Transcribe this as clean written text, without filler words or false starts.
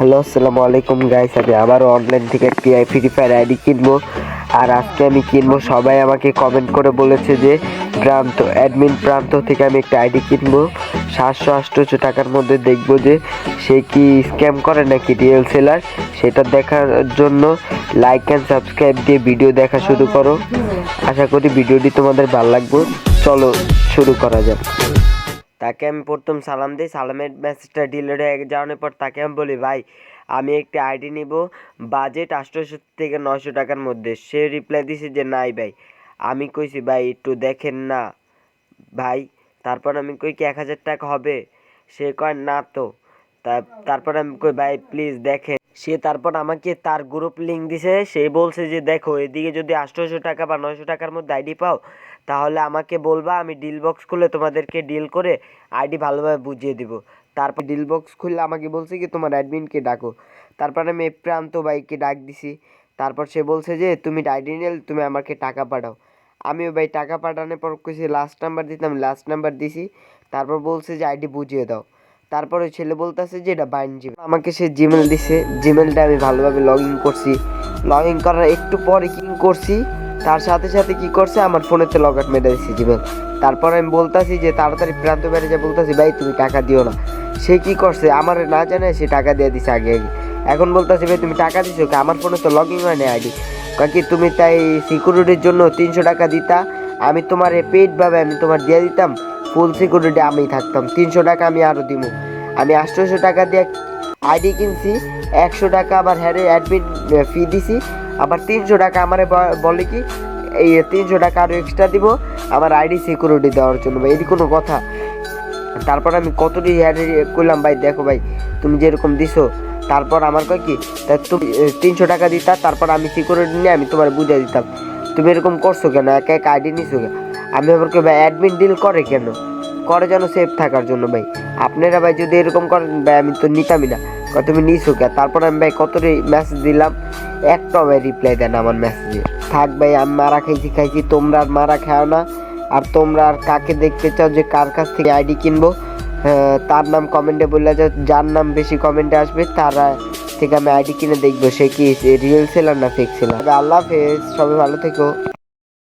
Hello, আসসালামু আলাইকুম guys. আমি আবারও অনলাইন থেকে একটি ফ্রি ফায়ার আইডি কিনবো। আর আজকে আমি কিনবো, সবাই আমাকে কমেন্ট করে বলেছে যে অ্যাডমিন প্রান্ত থেকে আমি একটা আইডি কিনবো 700-800 টাকার মধ্যে। দেখবো যে সে কি স্ক্যাম করে নাকি রিয়েল সেলার, সেটা দেখার জন্য লাইক অ্যান্ড সাবস্ক্রাইব দিয়ে ভিডিও দেখা শুরু করো। আশা করি ভিডিওটি তোমাদের ভালো লাগবে। চলো শুরু করা যাক। তাকে আমি প্রথম সালাম দিই, সালামের মেসেজটা ডিলিট হয়ে যাওয়ার পর তাকে আমি বলি, ভাই আমি একটা আইডি নিব বাজেট 800 থেকে 900 টাকার মধ্যে। সে রিপ্লাই দিছে যে নাই ভাই। আমি কইছি ভাই একটু দেখেন না ভাই। তারপর আমি কই কি 1000 টাকা হবে? সে কয় না তো। তারপর আমি কই ভাই প্লিজ দেখেন। সে তারপর আমাকে তার গ্রুপ লিঙ্ক দিছে। সে বলছে যে দেখো, এদিকে যদি 800 টাকা বা 900 টাকার মধ্যে আইডি পাও তাহলে আমাকে বলবা, আমি ডিল বক্স খুলে তোমাদেরকে ডিল করে আইডি ভালোভাবে বুঝিয়ে দিব। তারপর ডিল বক্স খুললে আমাকে বলছে কি তোমার অ্যাডমিনকে ডাকো। তারপর আমি প্রান্ত ভাইকে ডাক দিছি। তারপর সে বলছে যে তুমি আইডি নিলে তুমি আমাকে টাকা পাঠাও। আমিও ভাই টাকা পাঠানোর পর কইছি লাস্ট নাম্বার দিতাম, লাস্ট নাম্বার দিছি। তারপর বলছে যে আইডি বুঝিয়ে দাও। তারপরে ছেলে বলতেছে যে এটা বাইন জিমেল। আমাকে সে জিমেল দিছে, জিমেলটা আমি ভালোভাবে লগ ইন করছি। লগ ইন করার একটু পরে কি করছি, তার সাথে সাথে কি করছে আমার ফোনেতে লগ আউট মেরে দিছি জিমেল। তারপর আমি বলতাছি যে তাড়াতাড়ি প্রান্ত বাইরে যা, বলতাছি ভাই তুমি টাকা দিও না। সে কি করছে আমার না জানে সে টাকা দিয়ে দিছে আগে আগে। এখন বলতাছি ভাই তুমি টাকা দিছো কি, আমার ফোনে তো লগ ইন হয় না আইডি। কাকি তুমি তাই সিকিউরিটির জন্য 300 টাকা দিতা, আমি তোমার পেইডভাবে আমি তোমার দিয়ে দিতাম, ফুল সিকিউরিটি আমি থাকতাম। 300 টাকা আমি আরও দিব। আমি 800 টাকা দিয়ে আইডি কিনছি, 100 টাকা আবার হ্যারে অ্যাডমিন ফি দিছি, আবার 300 টাকা আমারে বলে কি এই 300 টাকা আরও এক্সট্রা দিব আমার আইডি সিকিউরিটি দেওয়ার জন্য। ভাই এটি কোনো কথা? তারপর আমি কতটি হ্যারে করলাম ভাই, দেখো ভাই তুমি যেরকম দিছো। তারপর আমার কয় কি তুমি 300 টাকা দিতা, তারপর আমি সিকিউরিটি নিয়ে আমি তোমার বুঝিয়ে দিতাম। তুমি এরকম করছো কেন, একা একা আইডি নিছো কেন? আমি আবার কই ভাই অ্যাডমিন ডিল করে কেন, করে যেন সেফ থাকার জন্য। ভাই আপনারা ভাই যদি এরকম করেন ভাই আমি তো নিতামই না। তুমি নিছো কে? তারপর আমি ভাই কতটি মেসেজ দিলাম, একটা ভাই রিপ্লাই দেন আমার মেসেজে। থাক ভাই আমি মারা খাইছি, তোমরা আর মারা খাও না। আর তোমরা আর কাকে দেখতে চাও যে কার কাছ থেকে আইডি কিনবো, তার নাম কমেন্টে বললে যাও। যার নাম বেশি কমেন্টে আসবে তার থেকে আমি আইডি কিনে দেখবো সে কি রিয়েল সেলার না ফেক সেলার। আল্লাহ হাফেজ, সবাই ভালো থেকো।